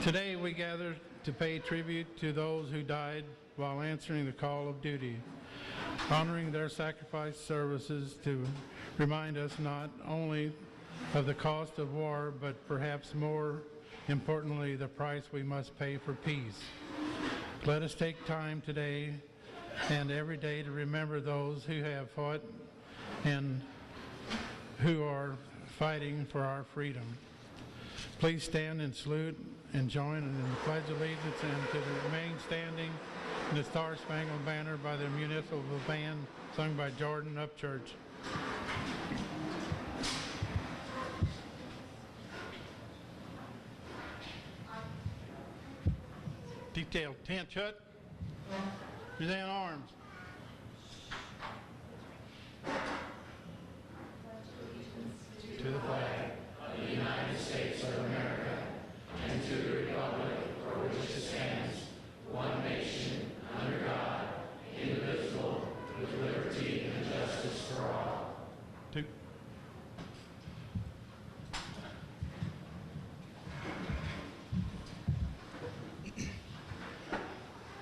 Today we gather to pay tribute to those who died while answering the call of duty, honoring their sacrifice services to remind us not only of the cost of war, but perhaps more importantly, the price we must pay for peace. Let us take time today and every day to remember those who have fought and who are fighting for our freedom. Please stand and salute and join in the Pledge of Allegiance and to remain standing in the Star Spangled Banner by the municipal band sung by Jordan Upchurch. Detail, tent shut, present arms. To the flag of the United States of America and to the republic for which it stands, one nation, under God, indivisible, with liberty and justice for all. Two.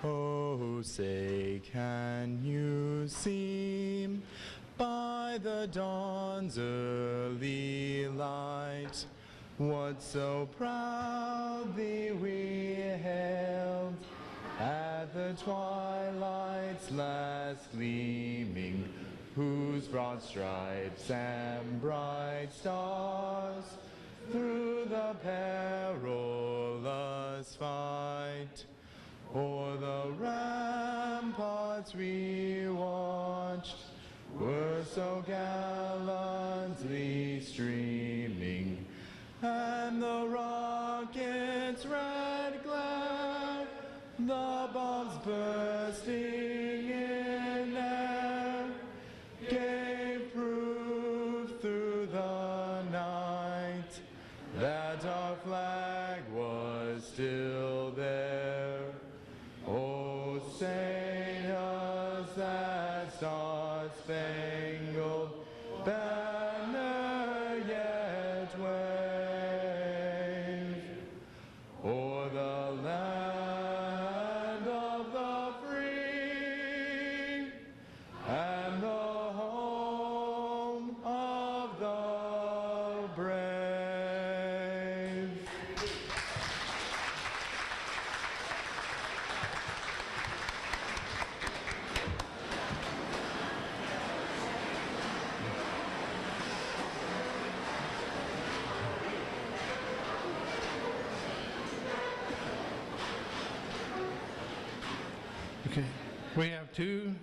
Oh, say, can you see by the dawn's early light what so proudly we hailed at the twilight's last gleaming, whose broad stripes and bright stars through the perilous fight o'er the ramparts we watched were so gallantly streaming, and the rocket's red glare, the bombs bursting in air, gave proof through the night that our flag was still there. Oh, say does that star-spangled banner yet wave o'er the land of the free and the home of the brave? Okay. We have two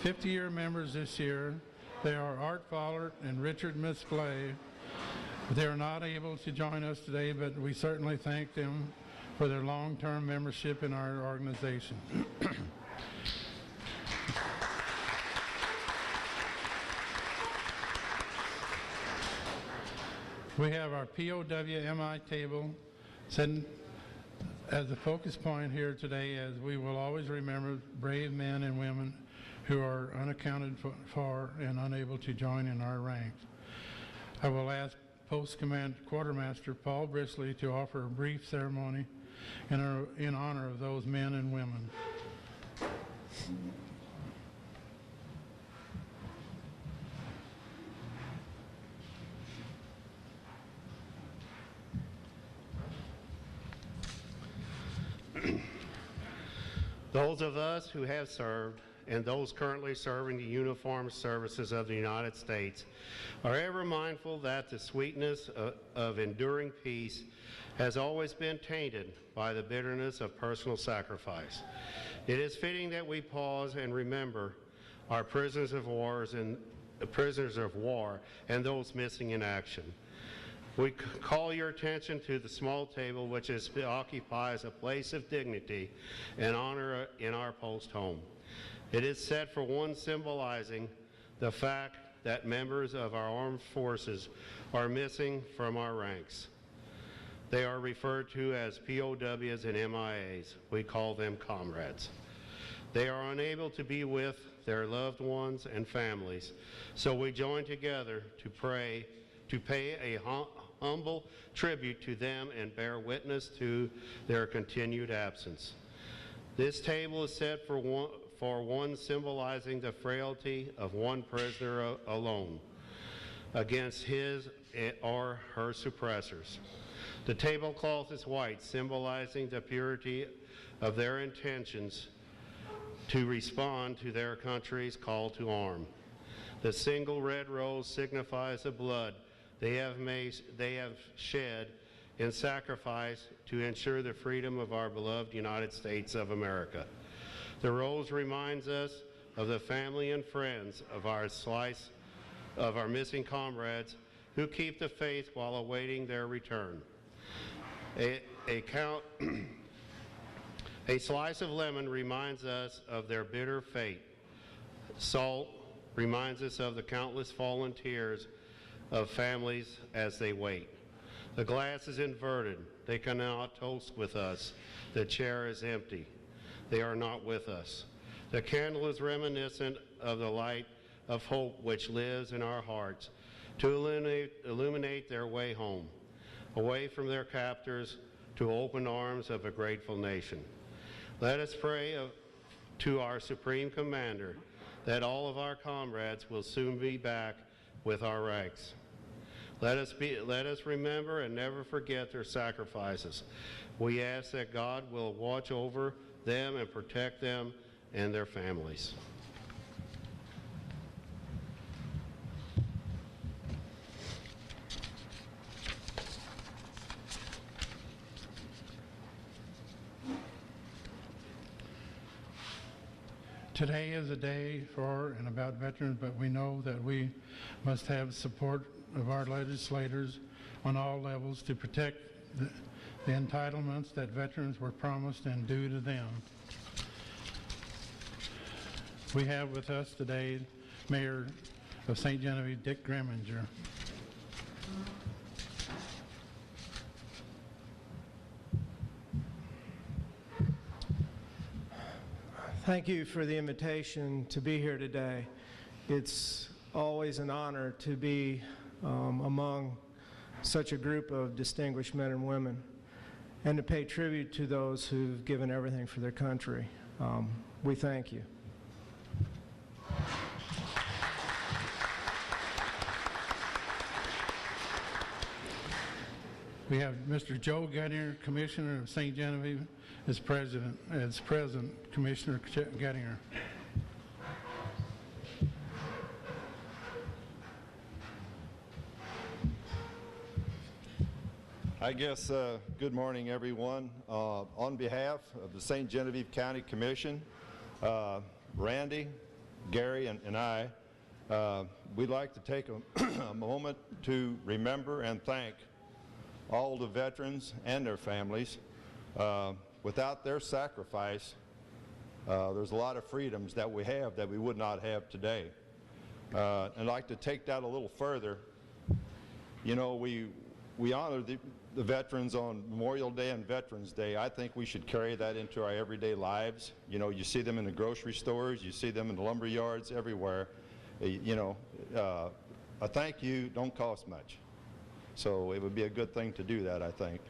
50-year members this year. They are Art Follert and Richard Misplay. They are not able to join us today, but we certainly thank them for their long-term membership in our organization. We have our POWMI table set as a focus point here today, as we will always remember brave men and women who are unaccounted for and unable to join in our ranks. I will ask Post Command Quartermaster Paul Brisley to offer a brief ceremony in honor of those men and women. Those of us who have served and those currently serving the uniformed services of the United States are ever mindful that the sweetness of enduring peace has always been tainted by the bitterness of personal sacrifice. It is fitting that we pause and remember our prisoners of war and those missing in action. We call your attention to the small table which occupies a place of dignity and honor in our post home. It is set for one symbolizing the fact that members of our armed forces are missing from our ranks. They are referred to as POWs and MIAs. We call them comrades. They are unable to be with their loved ones and families, so we join together to pay a humble tribute to them and bear witness to their continued absence. This table is set for one symbolizing the frailty of one prisoner alone against his or her suppressors. The tablecloth is white, symbolizing the purity of their intentions to respond to their country's call to arm. The single red rose signifies the blood they have shed in sacrifice to ensure the freedom of our beloved United States of America. The rose reminds us of the family and friends of our missing comrades who keep the faith while awaiting their return. A slice of lemon reminds us of their bitter fate. Salt reminds us of the countless fallen tears of families as they wait. The glass is inverted. They cannot toast with us. The chair is empty. They are not with us. The candle is reminiscent of the light of hope which lives in our hearts to illuminate their way home, away from their captors to open arms of a grateful nation. Let us pray to our Supreme Commander that all of our comrades will soon be back with our ranks. Let us remember and never forget their sacrifices. We ask that God will watch over them and protect them and their families. Today is a day for and about veterans, but we know that we must have support of our legislators on all levels to protect the entitlements that veterans were promised and due to them. We have with us today Mayor of St. Genevieve, Dick Greminger. Thank you for the invitation to be here today. It's always an honor to be among such a group of distinguished men and women and to pay tribute to those who've given everything for their country. We thank you. We have Mr. Joe Gettinger, Commissioner of St. Genevieve, as President, Commissioner Gettinger. I guess good morning, everyone. On behalf of the St. Genevieve County Commission, Randy, Gary, and I, we'd like to take a moment to remember and thank all the veterans and their families. Without their sacrifice, there's a lot of freedoms that we have that we would not have today. And I'd like to take that a little further. You know, we honor the veterans on Memorial Day and Veterans Day. I think we should carry that into our everyday lives. You know, you see them in the grocery stores, you see them in the lumber yards, everywhere. You know, a thank you don't cost much. So it would be a good thing to do that, I think.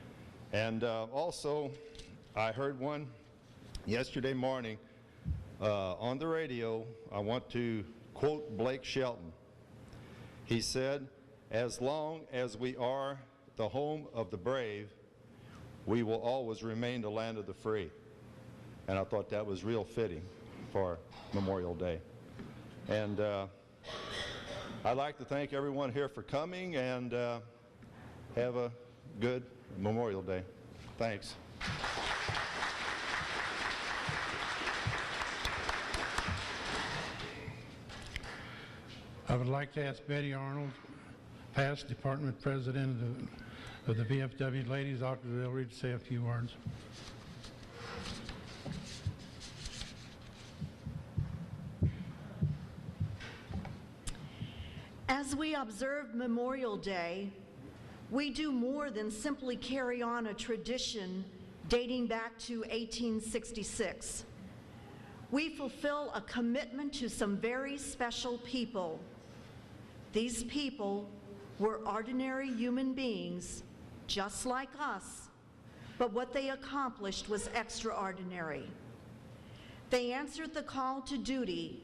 And also, I heard one yesterday morning on the radio. I want to quote Blake Shelton. He said, "As long as we are the home of the brave, we will always remain the land of the free." And I thought that was real fitting for Memorial Day. And I'd like to thank everyone here for coming, and have a good Memorial Day. Thanks. I would like to ask Betty Arnold, past Department President of the VFW Ladies Auxiliary, to say a few words. As we observe Memorial Day, we do more than simply carry on a tradition dating back to 1866. We fulfill a commitment to some very special people. These people were ordinary human beings, just like us, but what they accomplished was extraordinary. They answered the call to duty,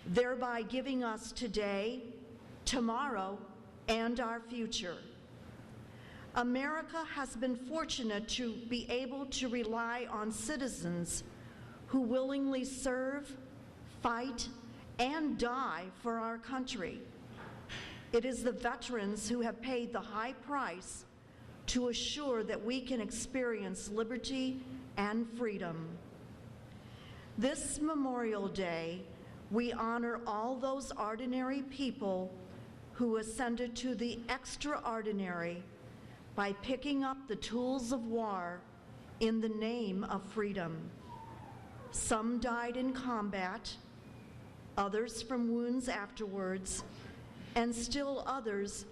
thereby giving us today, tomorrow, and our future. America has been fortunate to be able to rely on citizens who willingly serve, fight, and die for our country. It is the veterans who have paid the high price to assure that we can experience liberty and freedom. This Memorial Day, we honor all those ordinary people who ascended to the extraordinary by picking up the tools of war in the name of freedom. Some died in combat, others from wounds afterwards, and still others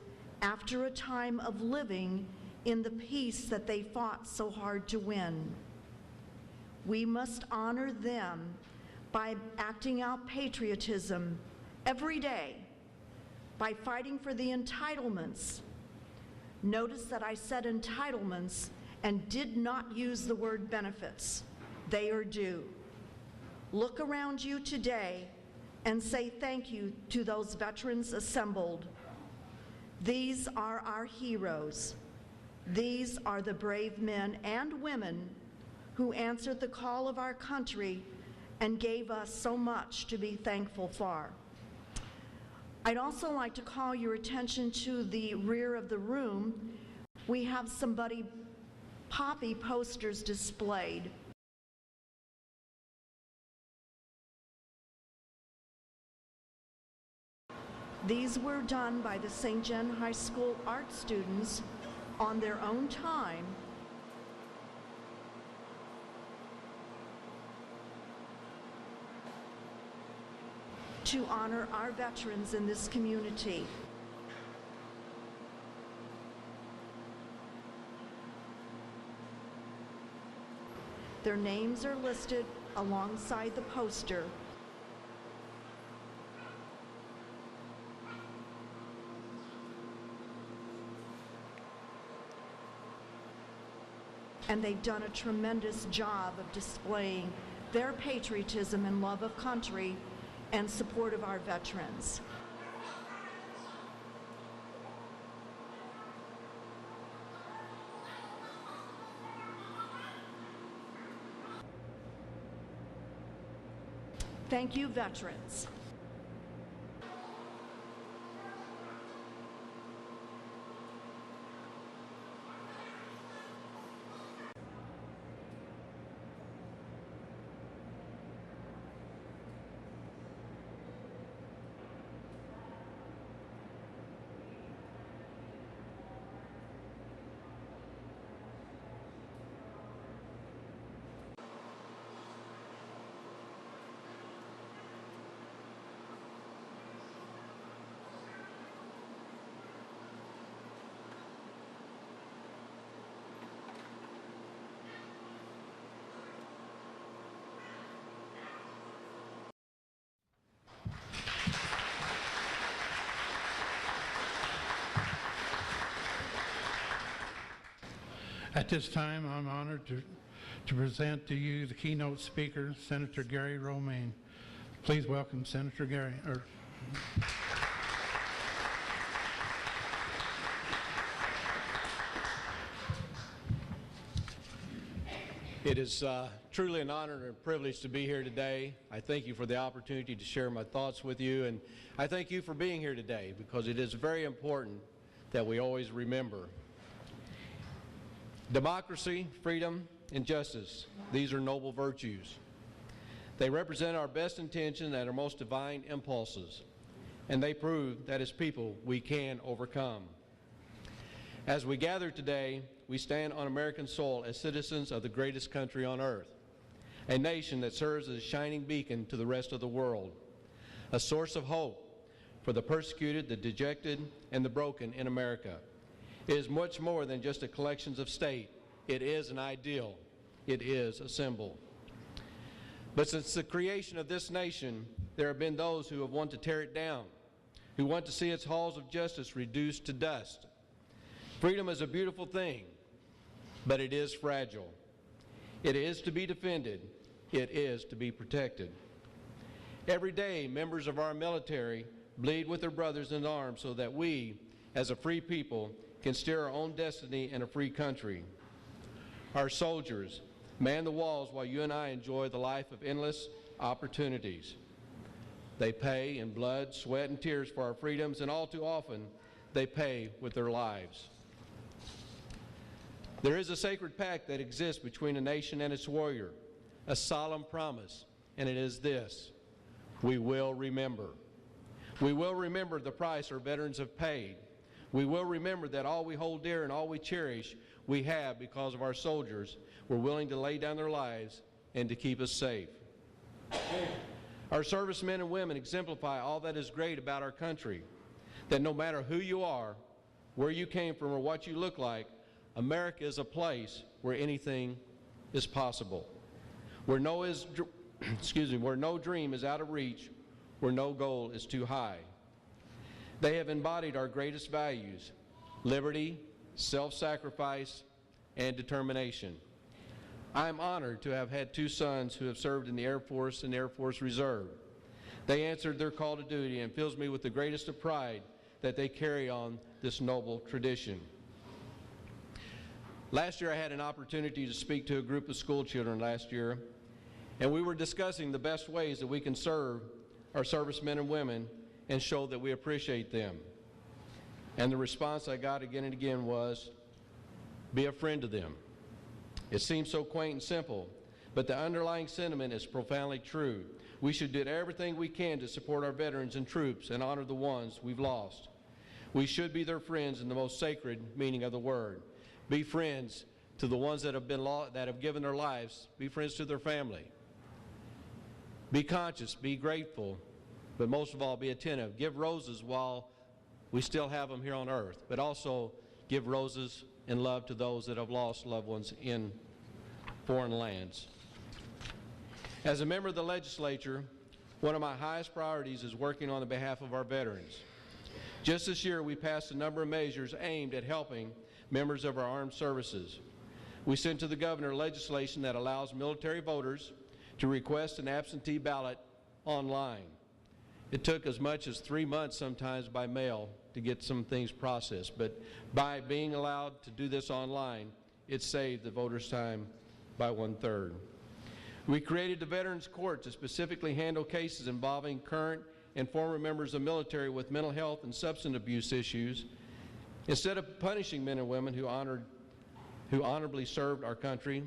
after a time of living in the peace that they fought so hard to win. We must honor them by acting out patriotism every day, by fighting for the entitlements. Notice that I said entitlements and did not use the word benefits. They are due. Look around you today and say thank you to those veterans assembled. These are our heroes. These are the brave men and women who answered the call of our country and gave us so much to be thankful for. I'd also like to call your attention to the rear of the room. We have some Poppy posters displayed. These were done by the St. John High School art students on their own time to honor our veterans in this community. Their names are listed alongside the poster. And they've done a tremendous job of displaying their patriotism and love of country and support of our veterans. Thank you, veterans. At this time, I'm honored to present to you the keynote speaker, Senator Gary Romaine. Please welcome Senator Gary. It is truly an honor and a privilege to be here today. I thank you for the opportunity to share my thoughts with you, and I thank you for being here today because it is very important that we always remember democracy, freedom, and justice. These are noble virtues. They represent our best intention and our most divine impulses, and they prove that as people we can overcome. As we gather today, we stand on American soil as citizens of the greatest country on earth, a nation that serves as a shining beacon to the rest of the world, a source of hope for the persecuted, the dejected, and the broken in America. It is much more than just a collection of state. It is an ideal. It is a symbol. But since the creation of this nation, there have been those who have wanted to tear it down, who want to see its halls of justice reduced to dust. Freedom is a beautiful thing, but it is fragile. It is to be defended. It is to be protected. Every day, members of our military bleed with their brothers in arms so that we, as a free people, can steer our own destiny in a free country. Our soldiers man the walls while you and I enjoy the life of endless opportunities. They pay in blood, sweat, and tears for our freedoms, and all too often, they pay with their lives. There is a sacred pact that exists between a nation and its warrior, a solemn promise, and it is this: we will remember. We will remember the price our veterans have paid. We will remember that all we hold dear and all we cherish, we have because of our soldiers were willing to lay down their lives and to keep us safe. Our servicemen and women exemplify all that is great about our country, that no matter who you are, where you came from, or what you look like, America is a place where anything is possible, where no dream is out of reach, where no goal is too high. They have embodied our greatest values: liberty, self-sacrifice, and determination. I am honored to have had two sons who have served in the Air Force and Air Force Reserve. They answered their call to duty, and fills me with the greatest of pride that they carry on this noble tradition. Last year I had an opportunity to speak to a group of school children and we were discussing the best ways that we can serve our servicemen and women and show that we appreciate them. And the response I got again and again was, be a friend to them. It seems so quaint and simple, but the underlying sentiment is profoundly true. We should do everything we can to support our veterans and troops and honor the ones we've lost. We should be their friends in the most sacred meaning of the word. Be friends to the ones that have given their lives. Be friends to their family. Be conscious, be grateful, but most of all, be attentive. Give roses while we still have them here on earth, but also give roses and love to those that have lost loved ones in foreign lands. As a member of the legislature, one of my highest priorities is working on the behalf of our veterans. Just this year, we passed a number of measures aimed at helping members of our armed services. We sent to the governor legislation that allows military voters to request an absentee ballot online. It took as much as 3 months sometimes by mail to get some things processed, but by being allowed to do this online, it saved the voters' time by 1/3. We created the Veterans Court to specifically handle cases involving current and former members of the military with mental health and substance abuse issues. Instead of punishing men and women who honorably served our country,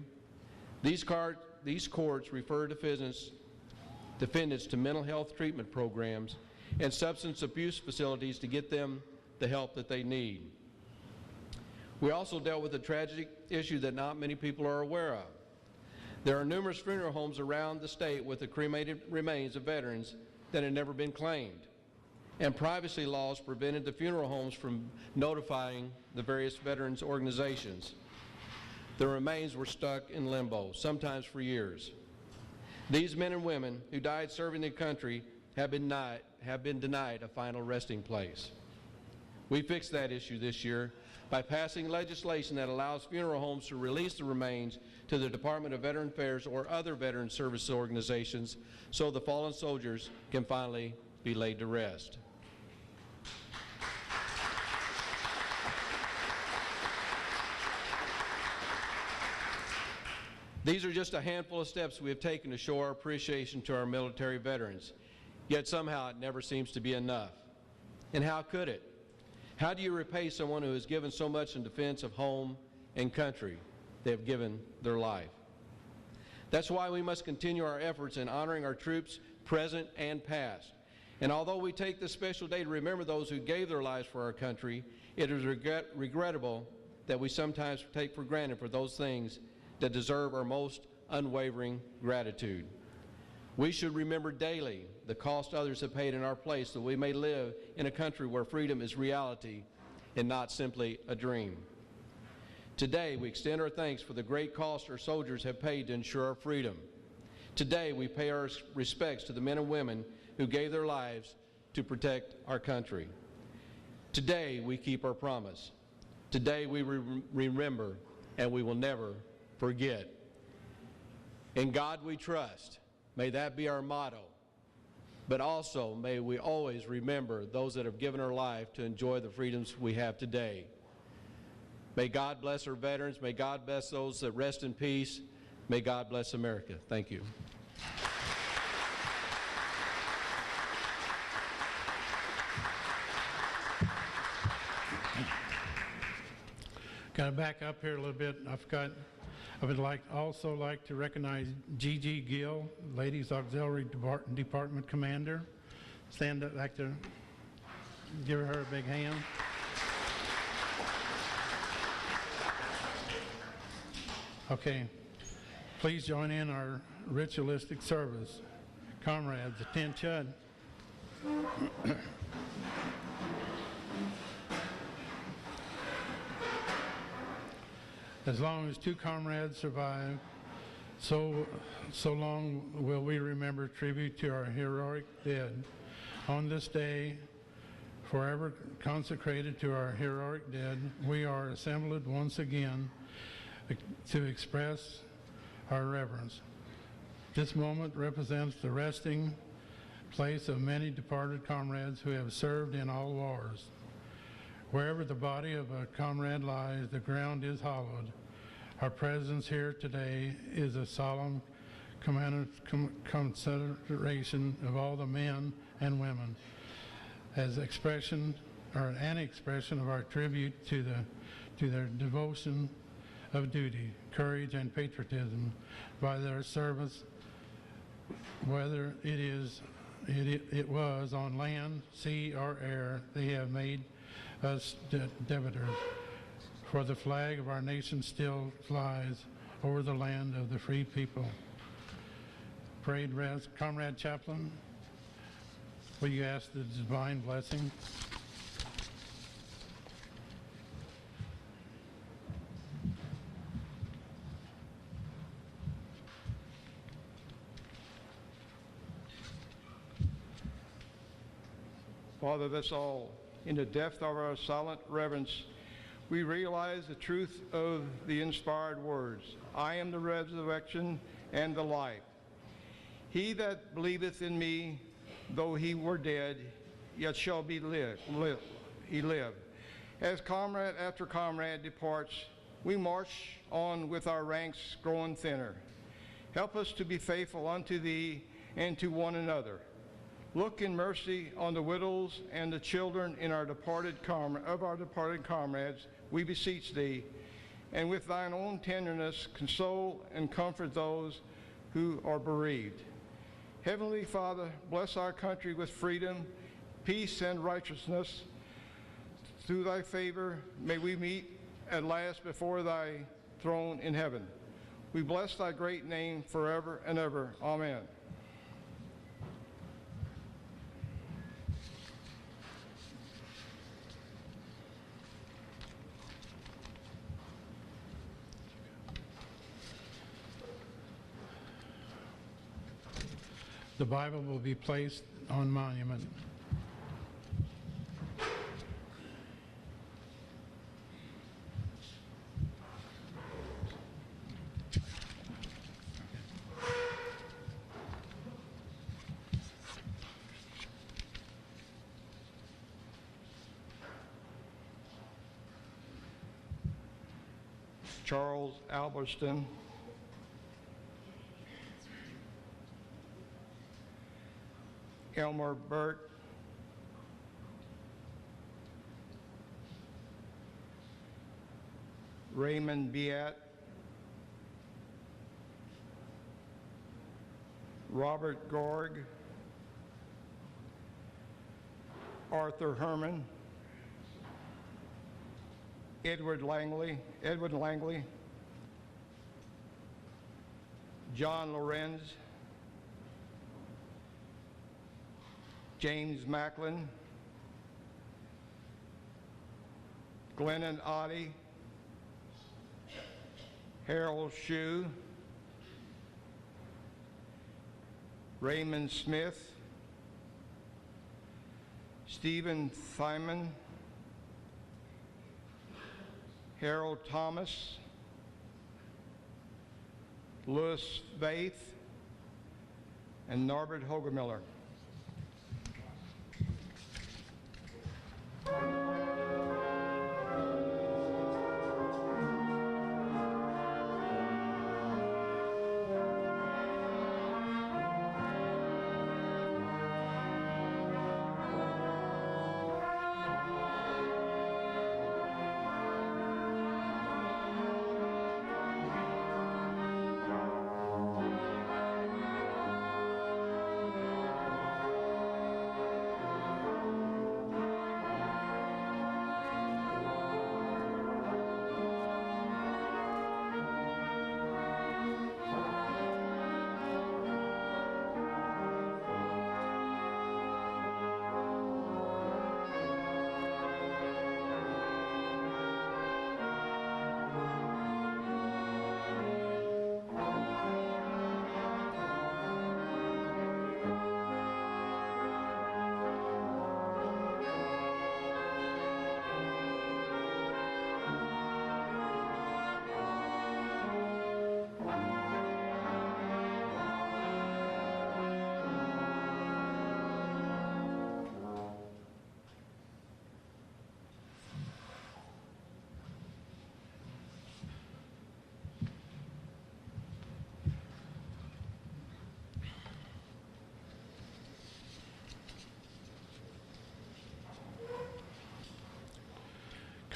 these courts refer defendants to mental health treatment programs and substance abuse facilities to get them the help that they need. We also dealt with a tragic issue that not many people are aware of. There are numerous funeral homes around the state with the cremated remains of veterans that had never been claimed, and privacy laws prevented the funeral homes from notifying the various veterans organizations. The remains were stuck in limbo, sometimes for years. These men and women who died serving the country have been denied a final resting place. We fixed that issue this year by passing legislation that allows funeral homes to release the remains to the Department of Veteran Affairs or other veteran service organizations so the fallen soldiers can finally be laid to rest. These are just a handful of steps we have taken to show our appreciation to our military veterans, yet somehow it never seems to be enough. And how could it? How do you repay someone who has given so much in defense of home and country? They have given their life. That's why we must continue our efforts in honoring our troops, present and past. And although we take this special day to remember those who gave their lives for our country, it is regrettable that we sometimes take for granted for those things that deserve our most unwavering gratitude. We should remember daily the cost others have paid in our place that we may live in a country where freedom is reality and not simply a dream. Today, we extend our thanks for the great cost our soldiers have paid to ensure our freedom. Today, we pay our respects to the men and women who gave their lives to protect our country. Today, we keep our promise. Today, we remember, and we will never forget. In God we trust. May that be our motto. But also, may we always remember those that have given their life to enjoy the freedoms we have today. May God bless our veterans. May God bless those that rest in peace. May God bless America. Thank you. Got to back up here a little bit. I would also like to recognize Gigi Gill, Ladies Auxiliary Department Commander. Stand up, like to give her a big hand. Okay, please join in our ritualistic service. Comrades, attend Chud. As long as two comrades survive, so long will we remember tribute to our heroic dead. On this day, forever consecrated to our heroic dead, we are assembled once again to express our reverence. This moment represents the resting place of many departed comrades who have served in all wars. Wherever the body of a comrade lies, the ground is hallowed. Our presence here today is a solemn consideration of all the men and women as an expression of our tribute to their devotion of duty, courage, and patriotism by their service, whether it was on land, sea, or air. They have made us debtors. For the flag of our nation still flies over the land of the free people. Parade rest, Comrade Chaplain, will you ask the divine blessing? Father, that's all. In the depth of our silent reverence, we realize the truth of the inspired words. I am the resurrection and the life. He that believeth in me, though he were dead, yet shall he live. As comrade after comrade departs, we march on with our ranks growing thinner. Help us to be faithful unto thee and to one another. Look in mercy on the widows and the children in our departed comrades, we beseech thee, and with thine own tenderness console and comfort those who are bereaved. Heavenly Father, bless our country with freedom, peace, and righteousness. Through thy favor, may we meet at last before thy throne in heaven. We bless thy great name forever and ever. Amen. The Bible will be placed on monument. Charles Alberston, Elmer Burt, Raymond Biat, Robert Gorg, Arthur Herman, Edward Langley, John Lorenz, James Macklin, Glennon Oddie, Harold Shue, Raymond Smith, Stephen Thyman, Harold Thomas, Louis Faith, and Norbert Hogemiller.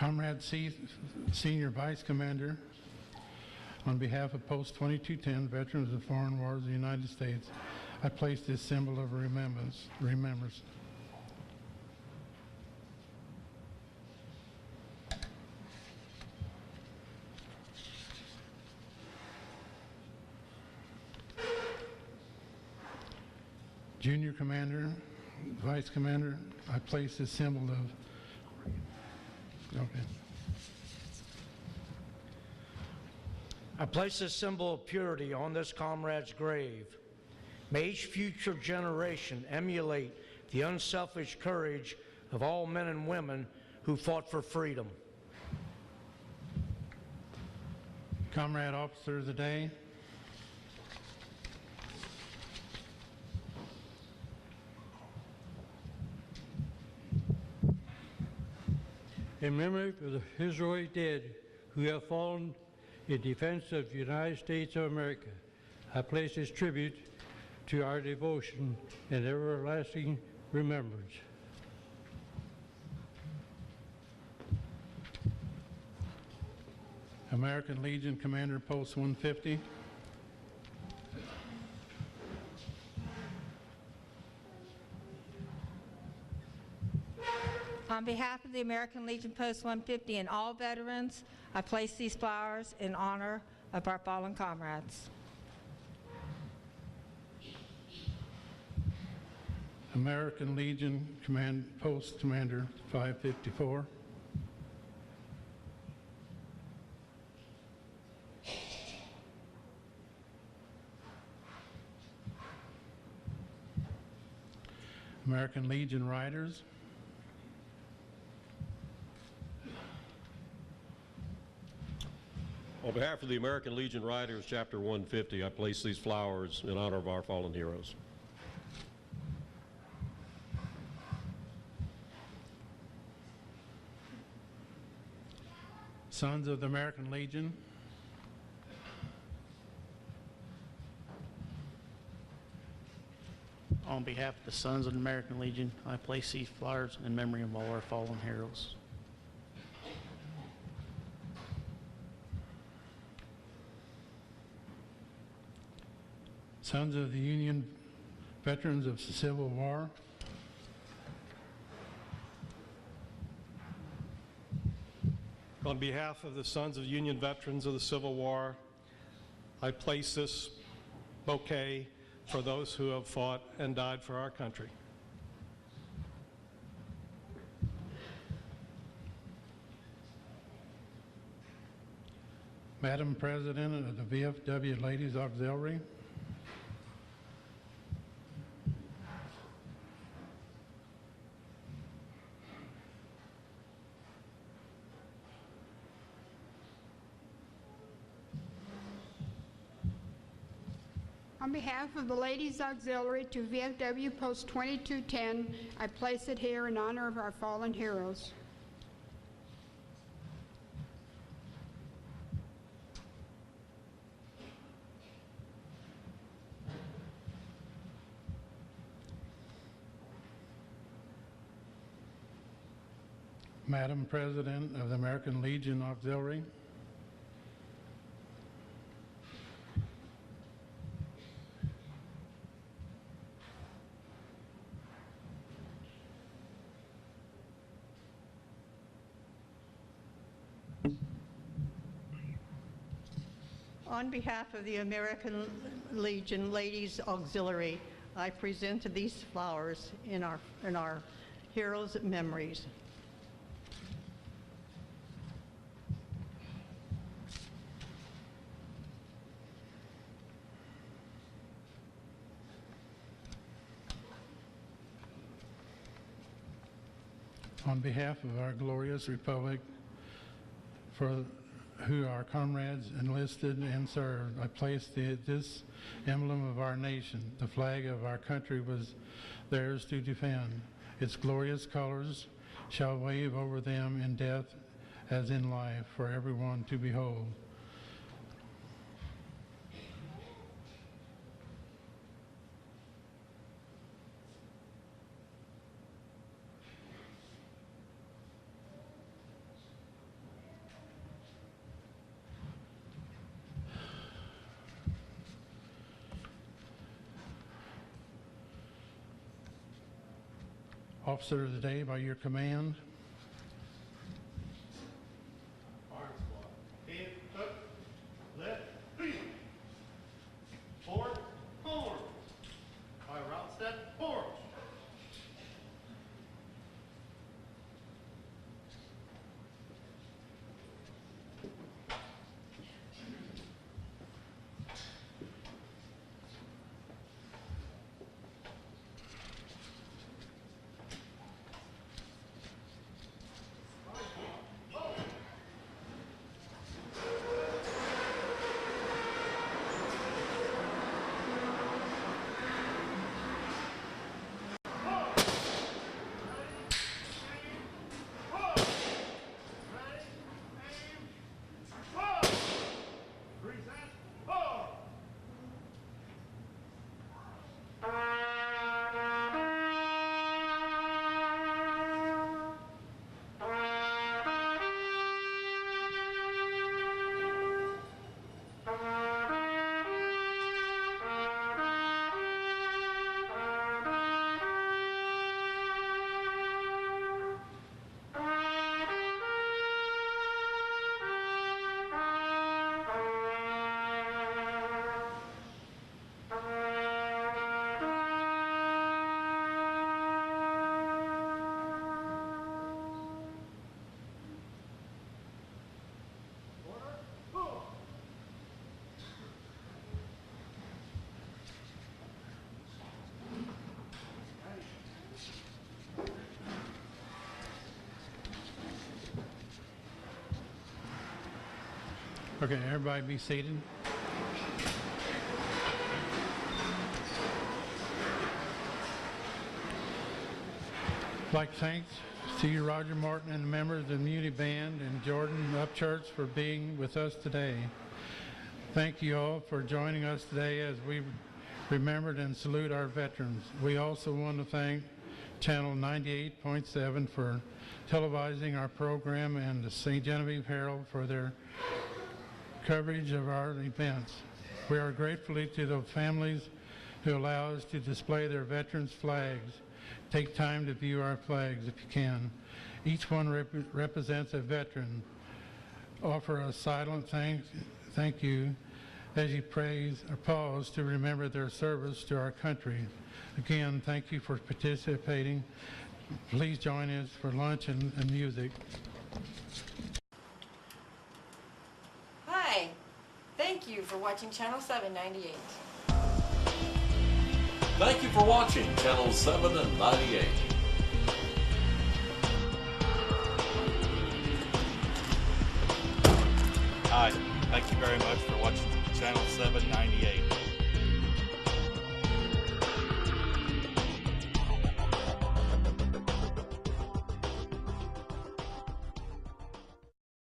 Comrade C, Senior Vice Commander, on behalf of Post 2210, Veterans of Foreign Wars of the United States, I place this symbol of remembrance. Junior Commander, Vice Commander, I place this symbol of I place this symbol of purity on this comrade's grave. May each future generation emulate the unselfish courage of all men and women who fought for freedom. Comrade Officer of the Day. In memory of the heroic dead who have fallen in defense of the United States of America, I place this tribute to our devotion and everlasting remembrance. American Legion Commander, Post 150. On behalf of the American Legion Post 150 and all veterans, I place these flowers in honor of our fallen comrades. American Legion Post Commander 554. American Legion Riders. On behalf of the American Legion Riders, Chapter 150, I place these flowers in honor of our fallen heroes. Sons of the American Legion. On behalf of the Sons of the American Legion, I place these flowers in memory of all our fallen heroes. Sons of the Union Veterans of the Civil War. On behalf of the Sons of Union Veterans of the Civil War, I place this bouquet for those who have fought and died for our country. Madam President of the VFW Ladies Auxiliary. On behalf of the Ladies Auxiliary to VFW Post 2210, I place it here in honor of our fallen heroes. Madam President of the American Legion Auxiliary, on behalf of the American Legion Ladies Auxiliary, I present these flowers in our heroes' memories. on behalf of our glorious republic, for who our comrades enlisted and served, I place this emblem of our nation. The flag of our country was theirs to defend. Its glorious colors shall wave over them in death as in life for everyone to behold. Officer of the Day, by your command. Arm squad. Head, hook, left, feet. Forward, forward. By route step, forward. Okay, everybody be seated. I'd like to thank to you, Roger Martin, and the members of the Muni Band and Jordan Upchurch for being with us today. Thank you all for joining us today as we remembered and salute our veterans. We also want to thank Channel 98.7 for televising our program and the St. Genevieve Herald for their coverage of our events. We are grateful to the families who allow us to display their veterans' flags. Take time to view our flags if you can. Each one represents a veteran. Offer a silent thank you as you praise or pause to remember their service to our country. Again, thank you for participating. Please join us for lunch and music. Hi, thank you for watching Channel 798. Thank you for watching Channel 7 and 98. Hi, thank you very much for watching Channel 798.